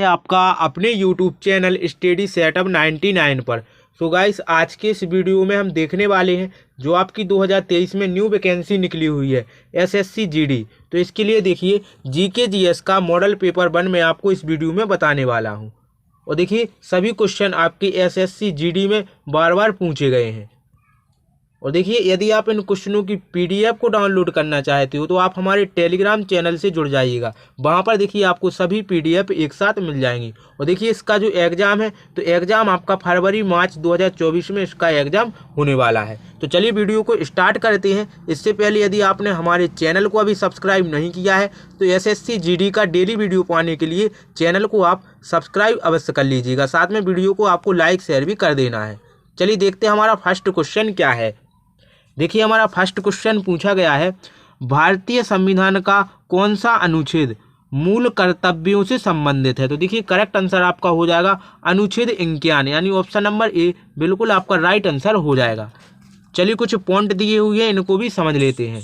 आपका अपने YouTube channel study setup 99 पर। सो गाइस, आज के इस वीडियो में हम देखने वाले हैं जो आपकी 2023 में न्यू वैकेंसी निकली हुई है एसएससी जीडी। तो इसके लिए देखिए जीके जीएस का मॉडल पेपर 1 मैं आपको इस वीडियो में बताने वाला हूं। और देखिए सभी क्वेश्चन आपके एसएससी जीडी में बार बार पूछे गए हैं। और देखिए यदि आप इन क्वेश्चनों की पीडीएफ को डाउनलोड करना चाहते हो तो आप हमारे टेलीग्राम चैनल से जुड़ जाइएगा। वहाँ पर देखिए आपको सभी पीडीएफ एक साथ मिल जाएंगी। और देखिए इसका जो एग्ज़ाम है तो एग्ज़ाम आपका फरवरी मार्च 2024 में इसका एग्ज़ाम होने वाला है। तो चलिए वीडियो को स्टार्ट करते हैं। इससे पहले यदि आपने हमारे चैनल को अभी सब्सक्राइब नहीं किया है तो एसएससी जीडी का डेली वीडियो पाने के लिए चैनल को आप सब्सक्राइब अवश्य कर लीजिएगा। साथ में वीडियो को आपको लाइक शेयर भी कर देना है। चलिए देखते हैं हमारा फर्स्ट क्वेश्चन क्या है। देखिए हमारा फर्स्ट क्वेश्चन पूछा गया है, भारतीय संविधान का कौन सा अनुच्छेद मूल कर्तव्यों से संबंधित है। तो देखिए करेक्ट आंसर आपका हो जाएगा अनुच्छेद 51 यानी ऑप्शन नंबर ए बिल्कुल आपका राइट आंसर हो जाएगा। चलिए कुछ पॉइंट दिए हुए हैं, इनको भी समझ लेते हैं।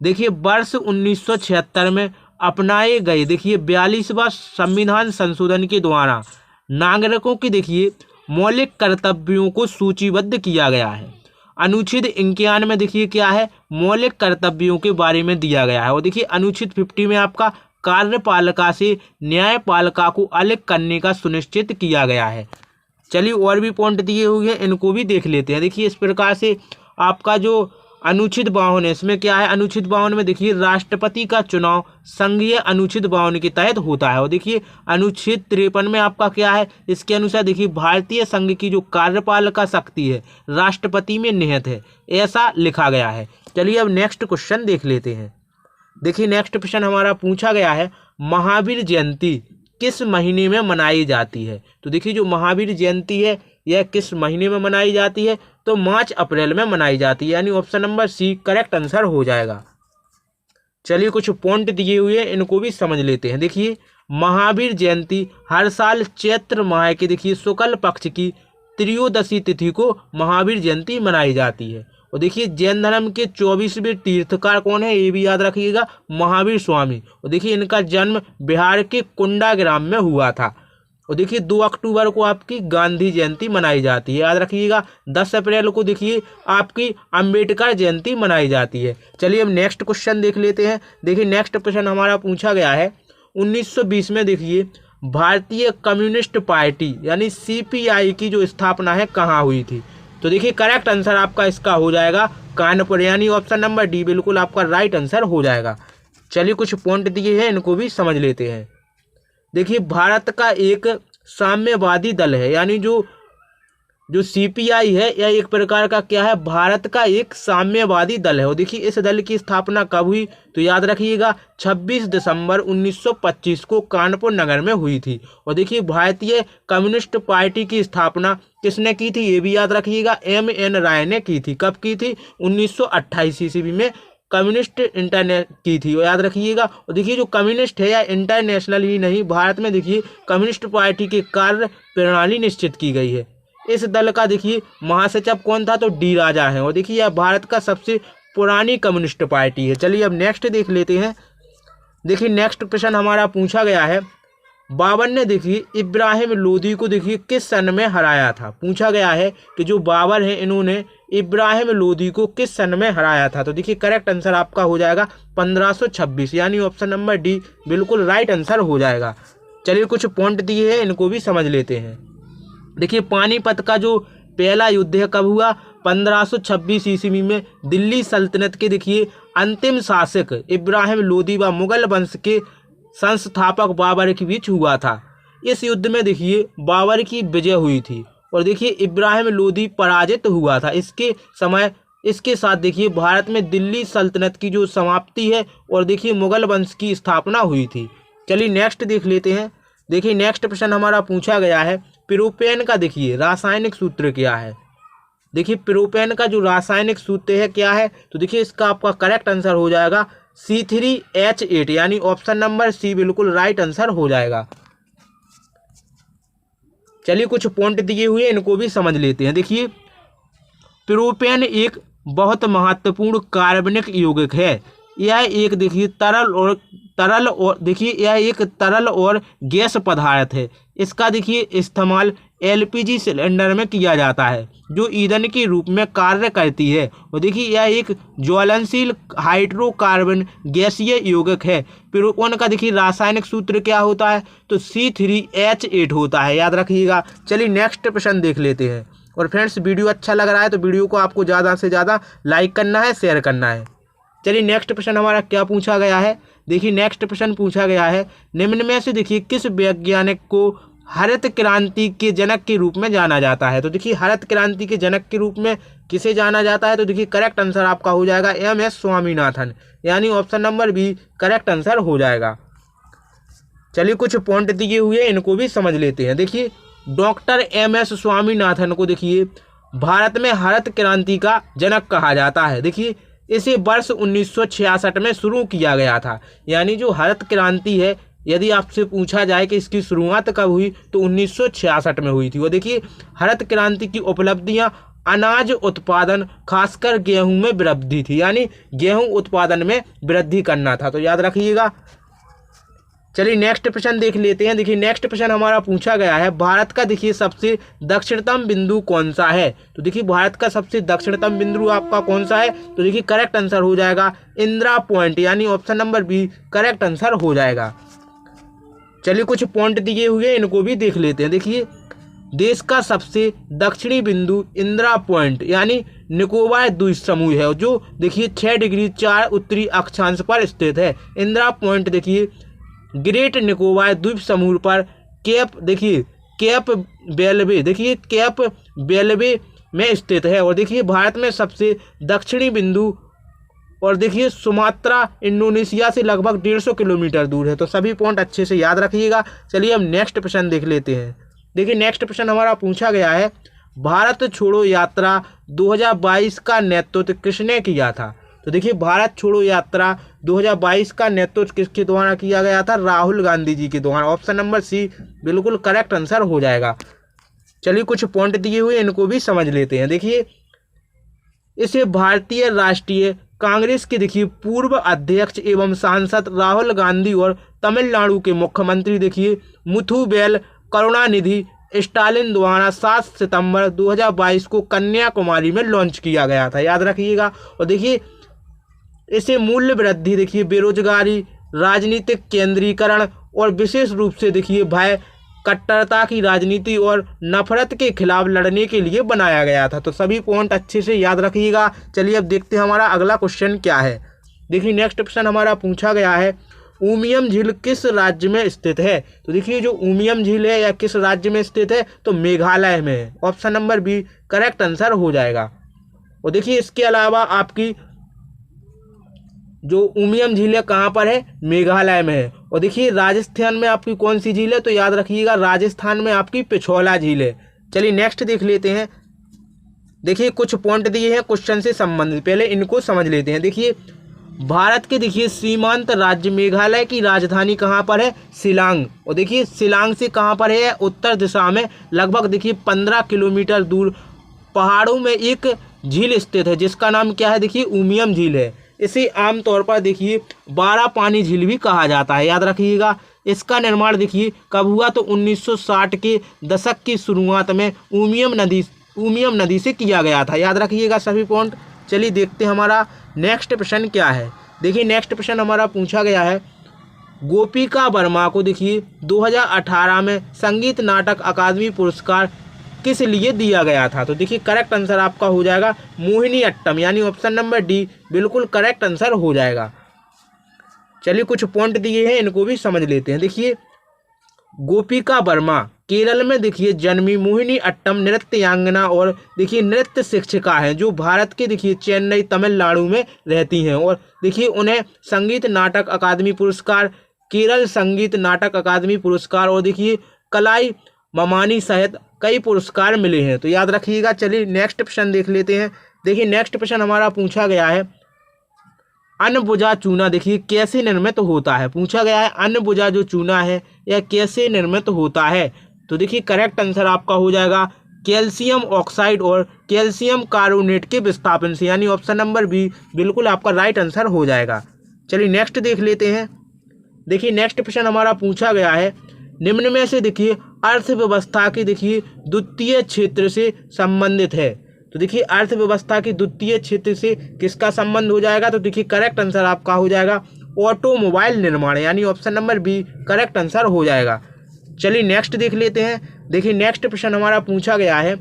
देखिए वर्ष 1976 में अपनाए गए देखिए 42वां संविधान संशोधन के द्वारा नागरिकों की देखिए मौलिक कर्तव्यों को सूचीबद्ध किया गया है। अनुच्छेद 51 में देखिए क्या है, मौलिक कर्तव्यों के बारे में दिया गया है। और देखिए अनुच्छेद 50 में आपका कार्यपालिका से न्यायपालिका को अलग करने का सुनिश्चित किया गया है। चलिए और भी पॉइंट दिए हुए हैं, इनको भी देख लेते हैं। देखिए इस प्रकार से आपका जो अनुच्छेद 52 है इसमें क्या है, अनुच्छेद 52 में देखिए राष्ट्रपति का चुनाव संघीय अनुच्छेद 52 के तहत होता है। और देखिए अनुच्छेद 53 में आपका क्या है, इसके अनुसार देखिए भारतीय संघ की जो कार्यपालिका शक्ति है राष्ट्रपति में निहित है, ऐसा लिखा गया है। चलिए अब नेक्स्ट क्वेश्चन देख लेते हैं। देखिए नेक्स्ट क्वेश्चन हमारा पूछा गया है, महावीर जयंती किस महीने में मनाई जाती है। तो देखिए जो महावीर जयंती है यह किस महीने में मनाई जाती है, तो मार्च अप्रैल में मनाई जाती है यानी option number C correct answer हो जाएगा। चलिए कुछ पॉइंट दिए हुए हैं, इनको भी समझ लेते हैं। देखिए महावीर जयंती हर साल चैत्र माह के देखिए शुक्ल पक्ष की त्रयोदशी तिथि को महावीर जयंती मनाई जाती है। और देखिए जैन धर्म के 24वें तीर्थकार कौन है, ये भी याद रखिएगा, महावीर स्वामी। और देखिए इनका जन्म बिहार के कुंडा ग्राम में हुआ था। और देखिए 2 अक्टूबर को आपकी गांधी जयंती मनाई जाती है, याद रखिएगा। 10 अप्रैल को देखिए आपकी अंबेडकर जयंती मनाई जाती है। चलिए अब नेक्स्ट क्वेश्चन देख लेते हैं। देखिए नेक्स्ट क्वेश्चन हमारा पूछा गया है, 1920 में देखिए भारतीय कम्युनिस्ट पार्टी यानी सीपीआई की जो स्थापना है कहाँ हुई थी। तो देखिए करेक्ट आंसर आपका इसका हो जाएगा कानपुर यानी ऑप्शन नंबर डी बिल्कुल आपका राइट आंसर हो जाएगा। चलिए कुछ पॉइंट दिए हैं, इनको भी समझ लेते हैं। देखिए भारत का एक साम्यवादी दल है यानी जो सीपीआई है यह एक प्रकार का क्या है, भारत का एक साम्यवादी दल है। और देखिए इस दल की स्थापना कब हुई, तो याद रखिएगा 26 दिसंबर 1925 को कानपुर नगर में हुई थी। और देखिए भारतीय कम्युनिस्ट पार्टी की स्थापना किसने की थी, ये भी याद रखिएगा, एम.एन. राय ने की थी। कब की थी, 1928 ईस्वी में कम्युनिस्ट इंटरनेट की थी, याद रखिएगा। और देखिए जो कम्युनिस्ट है या इंटरनेशनल ही नहीं, भारत में देखिए कम्युनिस्ट पार्टी की कार्य प्रणाली निश्चित की गई है। इस दल का देखिए महासचिव कौन था, तो डी राजा है। और देखिए यह भारत का सबसे पुरानी कम्युनिस्ट पार्टी है। चलिए अब नेक्स्ट देख लेते हैं। देखिए नेक्स्ट क्वेश्चन हमारा पूछा गया है, बाबर ने देखिए इब्राहिम लोदी को देखिए किस सन में हराया था। पूछा गया है कि जो बाबर हैं इन्होंने इब्राहिम लोदी को किस सन में हराया था। तो देखिए करेक्ट आंसर आपका हो जाएगा 1526 यानी ऑप्शन नंबर डी बिल्कुल राइट आंसर हो जाएगा। चलिए कुछ पॉइंट दिए हैं, इनको भी समझ लेते हैं। देखिए पानीपत का जो पहला युद्ध है कब हुआ, 1526 ईस्वी में दिल्ली सल्तनत के देखिए अंतिम शासक इब्राहिम लोदी व मुगल वंश के संस्थापक बाबर के बीच हुआ था। इस युद्ध में देखिए बाबर की विजय हुई थी और देखिए इब्राहिम लोदी पराजित हुआ था। इसके साथ देखिए भारत में दिल्ली सल्तनत की जो समाप्ति है और देखिए मुगल वंश की स्थापना हुई थी। चलिए नेक्स्ट देख लेते हैं। देखिए नेक्स्ट प्रश्न हमारा पूछा गया है, प्रोपेन का देखिए रासायनिक सूत्र क्या है। देखिए प्रोपेन का जो रासायनिक सूत्र है क्या है, तो देखिए इसका आपका करेक्ट आंसर हो जाएगा C3H8 यानी ऑप्शन नंबर सी बिल्कुल राइट आंसर हो जाएगा। चलिए कुछ पॉइंट दिए हुए इनको भी समझ लेते हैं। देखिए प्रोपेन एक बहुत महत्वपूर्ण कार्बनिक यौगिक है। यह एक देखिए यह एक तरल और गैस पदार्थ है। इसका देखिए इस्तेमाल एलपीजी सिलेंडर में किया जाता है, जो ईंधन के रूप में कार्य करती है। और देखिए यह एक ज्वलनशील हाइड्रोकार्बन गैसीय यौगिक है। प्रोपॉन का देखिए रासायनिक सूत्र क्या होता है, तो C3H8 होता है, याद रखिएगा। चलिए नेक्स्ट प्रश्न देख लेते हैं। और फ्रेंड्स, वीडियो अच्छा लग रहा है तो वीडियो को आपको ज़्यादा से ज़्यादा लाइक करना है, शेयर करना है। चलिए नेक्स्ट प्रश्न हमारा क्या पूछा गया है। देखिए नेक्स्ट प्रश्न पूछा गया है, निम्न में से देखिए किस वैज्ञानिक को हरित क्रांति के जनक के रूप में जाना जाता है। तो देखिए हरित क्रांति के जनक के रूप में किसे जाना जाता है, तो देखिए करेक्ट आंसर आपका हो जाएगा MS स्वामीनाथन, यानी option number B correct answer हो जाएगा। चलिए कुछ पॉइंट दिए हुए इनको भी समझ लेते हैं। देखिए डॉक्टर MS स्वामीनाथन को देखिए भारत में हरित क्रांति का जनक कहा जाता है। देखिए इसे वर्ष 1966 में शुरू किया गया था, यानी जो हरित क्रांति है, यदि आपसे पूछा जाए कि इसकी शुरुआत कब हुई तो 1966 में हुई थी। वो देखिए हरित क्रांति की उपलब्धियां अनाज उत्पादन, खासकर गेहूं में वृद्धि थी, यानी गेहूं उत्पादन में वृद्धि करना था, तो याद रखिएगा। चलिए नेक्स्ट प्रश्न देख लेते हैं। देखिए नेक्स्ट प्रश्न हमारा पूछा गया है, भारत का देखिए सबसे दक्षिणतम बिंदु कौन सा है। तो देखिए भारत का सबसे दक्षिणतम बिंदु आपका कौन सा है, तो देखिए करेक्ट आंसर हो जाएगा इंदिरा पॉइंट, यानी option number B correct answer हो जाएगा। चलिए कुछ पॉइंट दिए हुए इनको भी देख लेते हैं। देखिए देश का सबसे दक्षिणी बिंदु इंदिरा पॉइंट यानी निकोबार द्वीप समूह है, जो देखिए 6 डिग्री 4 उत्तरी अक्षांश पर स्थित है। इंदिरा पॉइंट देखिए ग्रेट निकोबार द्वीप समूह पर कैप बेलवे में स्थित है। और देखिए भारत में सबसे दक्षिणी बिंदु, और देखिए सुमात्रा इंडोनेशिया से लगभग 150 किलोमीटर दूर है। तो सभी पॉइंट अच्छे से याद रखिएगा। चलिए हम नेक्स्ट प्रश्न देख लेते हैं। देखिए नेक्स्ट प्रश्न हमारा पूछा गया है, भारत छोड़ो यात्रा 2022 का नेतृत्व किसने किया था। तो देखिए भारत छोड़ो यात्रा 2022 का नेतृत्व किसके द्वारा किया गया था, राहुल गांधी जी के द्वारा। ऑप्शन नंबर सी बिल्कुल करेक्ट आंसर हो जाएगा। चलिए कुछ पॉइंट दिए हुए इनको भी समझ लेते हैं। देखिए इसे भारतीय राष्ट्रीय कांग्रेस के देखिए पूर्व अध्यक्ष एवं सांसद राहुल गांधी और तमिलनाडु के मुख्यमंत्री देखिए मुथुवेल करुणानिधि स्टालिन द्वारा 7 सितंबर 2022 को कन्याकुमारी में लॉन्च किया गया था, याद रखिएगा। और देखिए इसे मूल्य वृद्धि देखिए बेरोजगारी, राजनीतिक केंद्रीकरण और विशेष रूप से देखिए भय, कट्टरता की राजनीति और नफरत के खिलाफ लड़ने के लिए बनाया गया था। तो सभी पॉइंट अच्छे से याद रखिएगा। चलिए अब देखते हैं हमारा अगला क्वेश्चन क्या है। देखिए नेक्स्ट क्वेश्चन हमारा पूछा गया है, उमियम झील किस राज्य में स्थित है। तो देखिए जो उमियम झील है या किस राज्य में स्थित है, तो मेघालय में है। Option number B correct answer हो जाएगा। और देखिए इसके अलावा आपकी जो उमियम झील है कहाँ पर है, मेघालय में है। और देखिए राजस्थान में आपकी कौन सी झील है, तो याद रखिएगा राजस्थान में आपकी पिछोला झील है। चलिए नेक्स्ट देख लेते हैं। देखिए कुछ पॉइंट दिए हैं क्वेश्चन से संबंधित, पहले इनको समझ लेते हैं। देखिए भारत के देखिए सीमांत राज्य मेघालय की राजधानी कहाँ पर है, शिलांग। और देखिए शिलांग से कहाँ पर है, उत्तर दिशा में लगभग देखिए 15 किलोमीटर दूर पहाड़ों में एक झील स्थित है, जिसका नाम क्या है, देखिए उमियम झील है। इसे आमतौर पर देखिए 12 पानी झील भी कहा जाता है, याद रखिएगा। इसका निर्माण देखिए कब हुआ, तो 1960 के दशक की शुरुआत में उमियम नदी से किया गया था, याद रखिएगा सभी पॉइंट। चलिए देखते हैं हमारा नेक्स्ट प्रश्न क्या है। देखिए नेक्स्ट प्रश्न हमारा पूछा गया है, गोपिका वर्मा को देखिए 2018 में संगीत नाटक अकादमी पुरस्कार किस लिए दिया गया था। तो देखिए करेक्ट आंसर आपका हो जाएगा मोहिनी अट्टम, यानी ऑप्शन नंबर डी बिल्कुल करेक्ट आंसर हो जाएगा। चलिए कुछ पॉइंट दिए हैं इनको भी समझ लेते हैं। देखिए गोपिका वर्मा केरल में देखिए जन्मी मोहिनी अट्टम नृत्यांगना और देखिए नृत्य शिक्षिका हैं, जो भारत के देखिए चेन्नई तमिलनाडु में रहती हैं। और देखिए उन्हें संगीत नाटक अकादमी पुरस्कार, केरल संगीत नाटक अकादमी पुरस्कार और देखिए कलाई ममानी सहित कई पुरस्कार मिले हैं, तो याद रखिएगा। चलिए नेक्स्ट प्रश्न देख लेते हैं। देखिए नेक्स्ट प्रश्न हमारा पूछा गया है, अन्नबुझा चूना देखिए कैसे निर्मित होता है। पूछा गया है अन्नबुझा जो चूना है यह कैसे निर्मित होता है। तो देखिए करेक्ट आंसर आपका हो जाएगा कैल्शियम ऑक्साइड और कैल्शियम कार्बोनेट के विस्थापन से, यानी ऑप्शन नंबर बी बिल्कुल आपका राइट आंसर हो जाएगा। चलिए नेक्स्ट देख लेते हैं। देखिए नेक्स्ट प्रश्न हमारा पूछा गया है, निम्न में से देखिए अर्थव्यवस्था की देखिए द्वितीय क्षेत्र से संबंधित है। तो देखिए अर्थव्यवस्था की द्वितीय क्षेत्र से किसका संबंध हो जाएगा? तो देखिए करेक्ट आंसर आपका हो जाएगा ऑटोमोबाइल निर्माण, यानी option number B correct answer हो जाएगा। चलिए नेक्स्ट देख लेते हैं। देखिए नेक्स्ट प्रश्न हमारा पूछा गया है,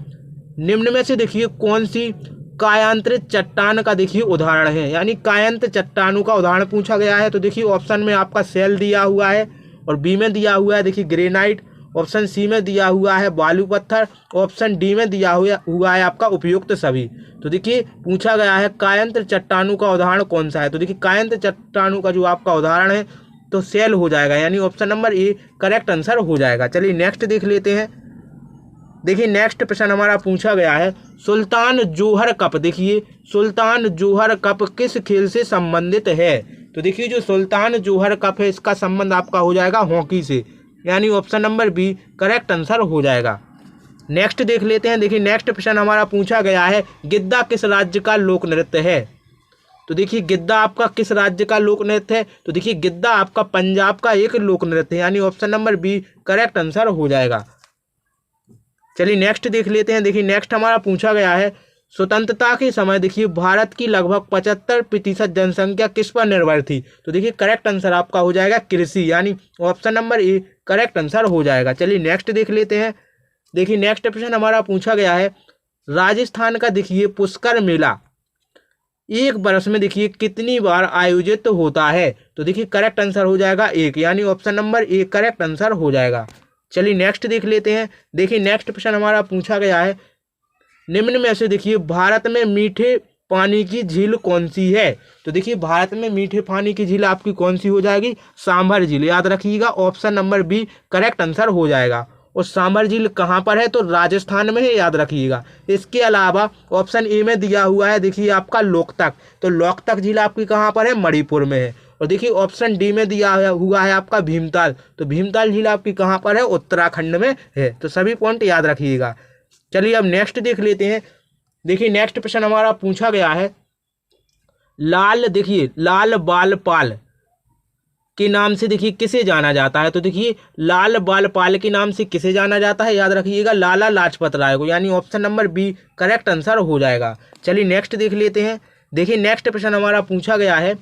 निम्न में से देखिए कौन सी कायांतरित चट्टान का देखिए उदाहरण है, यानी कायांत चट्टानों का उदाहरण पूछा गया है। तो देखिए ऑप्शन में आपका सेल दिया हुआ है और बी में दिया हुआ है देखिए ग्रेनाइट, ऑप्शन सी में दिया हुआ है बालू पत्थर, ऑप्शन डी में दिया हुआ है आपका उपयुक्त सभी। तो देखिए पूछा गया है कायांत चट्टानों का उदाहरण कौन सा है? तो देखिए कायांत चट्टानों का जो आपका उदाहरण है तो सेल हो जाएगा, यानी option number A correct answer हो जाएगा। चलिए नेक्स्ट देख लेते हैं। देखिए नेक्स्ट प्रश्न हमारा पूछा गया है, सुल्तान जोहर कप देखिए सुल्तान जोहर कप किस खेल से संबंधित है? तो देखिए जो सुल्तान जोहर कप है इसका संबंध आपका हो जाएगा हॉकी से, यानी option number B correct answer हो जाएगा। नेक्स्ट देख लेते हैं। देखिए नेक्स्ट प्रश्न हमारा पूछा गया है, गिद्दा किस राज्य का लोक नृत्य है? तो देखिए गिद्दा आपका किस राज्य का लोक नृत्य है? तो देखिए गिद्दा आपका पंजाब का एक लोक नृत्य है, यानी option number B correct answer हो जाएगा। चलिए नेक्स्ट देख लेते हैं। देखिए नेक्स्ट हमारा पूछा गया है, स्वतंत्रता के समय देखिए भारत की लगभग 75% जनसंख्या किस पर निर्भर थी? तो देखिए करेक्ट आंसर आपका हो जाएगा कृषि, यानी option number A correct answer हो जाएगा। चलिए नेक्स्ट देख लेते हैं। देखिए नेक्स्ट प्रश्न हमारा पूछा गया है, राजस्थान का देखिए पुष्कर मेला एक वर्ष में देखिए कितनी बार आयोजित होता है? तो देखिए करेक्ट आंसर हो जाएगा एक, यानी option number A correct answer हो जाएगा। चलिए नेक्स्ट देख लेते हैं। देखिए नेक्स्ट प्रश्न हमारा पूछा गया है, निम्न में से देखिए भारत में मीठे पानी की झील कौन सी है? तो देखिए भारत में मीठे पानी की झील आपकी कौन सी हो जाएगी? सांभर झील, याद रखिएगा option number B correct answer हो जाएगा। और सांभर झील कहाँ पर है? तो राजस्थान में है, याद रखिएगा। इसके अलावा ऑप्शन ए में दिया हुआ है देखिए आपका लोकतक, तो लोकतक झील आपकी कहाँ पर है? मणिपुर में है। और देखिए ऑप्शन डी में दिया हुआ है आपका भीमताल, तो भीमताल झील आपकी कहाँ पर है? उत्तराखंड में है। तो सभी पॉइंट याद रखिएगा। चलिए अब नेक्स्ट देख लेते हैं। देखिए नेक्स्ट प्रश्न हमारा पूछा गया है, लाल बाल पाल के नाम से देखिए किसे जाना जाता है? तो देखिए लाल बाल पाल के नाम से किसे जाना जाता है? याद रखिएगा लाला लाजपत राय को, यानी option number B correct answer हो जाएगा। चलिए नेक्स्ट देख लेते हैं। देखिए नेक्स्ट प्रश्न हमारा पूछा गया है,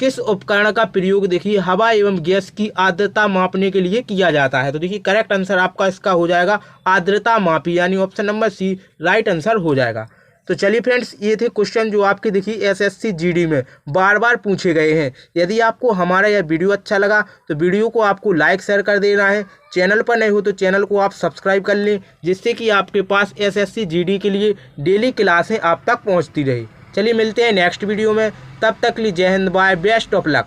किस उपकरण का प्रयोग देखिए हवा एवं गैस की आर्द्रता मापने के लिए किया जाता है? तो देखिए करेक्ट आंसर आपका इसका हो जाएगा आर्द्रता मापी, यानी option number C right answer हो जाएगा। तो चलिए फ्रेंड्स, ये थे क्वेश्चन जो आपके देखिए एसएससी जीडी में बार बार पूछे गए हैं। यदि आपको हमारा यह वीडियो अच्छा लगा तो वीडियो को आपको लाइक शेयर कर देना है। चैनल पर नहीं हो तो चैनल को आप सब्सक्राइब कर लें, जिससे कि आपके पास एसएससी जीडी के लिए डेली क्लासें आप तक पहुँचती रहे। चलिए मिलते हैं नेक्स्ट वीडियो में, तब तक के लिए जय Hind, bye, best of luck.